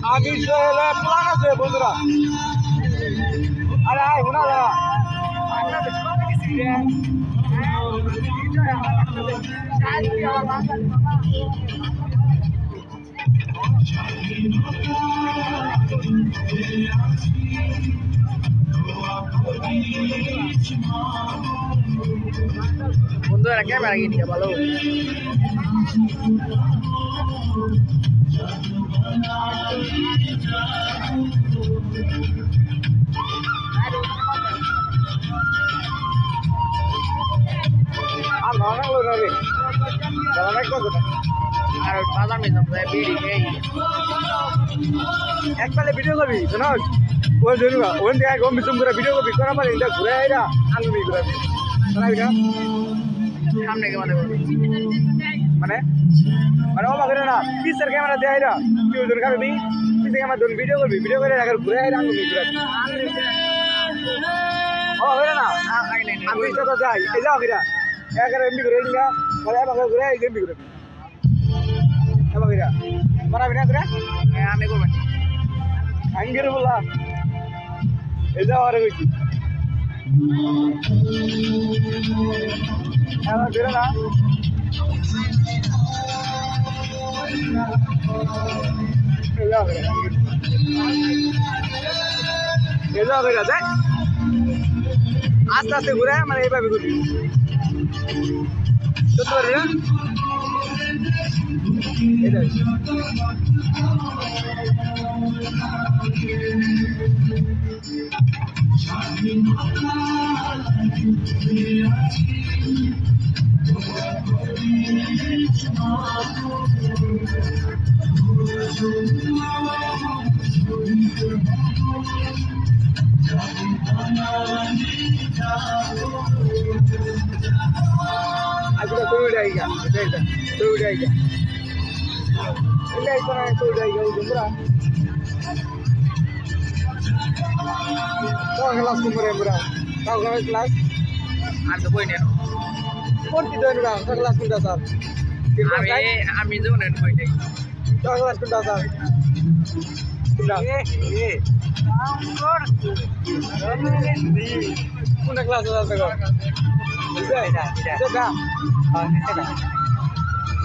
আমি সোহেলে প্ল্যান আছে বন্ধুরা। আরে আয় শোনা দাঁড়া বন্ধুরা ক্যামেরা কিনে ভালো আর ভালো লাগলো না রে ভালো লাগতো না আর বাজার নিলাম বিড়ি এই একবারে ভিডিও করবি শোনাস ওই জরুরা ওখান থেকে গম বিচুম করে ভিডিও করবি করা পারে এটা ঘুরে আইরা আঙ্গুমি ঘুরাবি শোনাবি না সামনে ক্যামেরা করবি মানে মানে ও বাগরে না পিসের ক্যামেরা দিয়ে আইরা তুই ওজন খাবি পিসের ক্যামেরা ধরুন ভিডিও করবি ভিডিও করে আগে ঘুরে আইরা আঙ্গুমি ঘুরাবি ও বাগরে না আমি তো যাই এই যাও কিরা এগারে এমবি করে নিয়া মানে বাগরে ঘুরে এই এমবি ঘুরাবি এ বাগরে মারাবি না করে আমি করব আঙ্গির বলা এই যাও আরে কইছি এবার বেরো না আস্তে আস্তে ঘুরে মানে এইভাবে ঘুরবি চলতে পারবি না আজকে তো উড়ে আইগা এটা তো উড়ে আইগা এটা তো না তো উড়ে আইগা তোমরা তো ক্লাস করে আমরা তাও ক্লাস আর তো বই নেন কোন কি দেন না ক্লাস কোনটা স্যার আমি যাবো না বই নেই তো ক্লাস কোনটা স্যার কোনটা কোনটা ক্লাস আছে দেখো এটা সেটা হ্যাঁ সেটা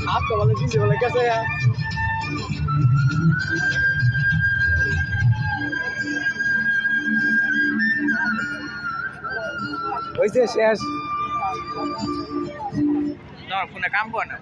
आप तो वाले चीज़ वाले कैसे यार वैसे शेष না ফোনে কাম কর না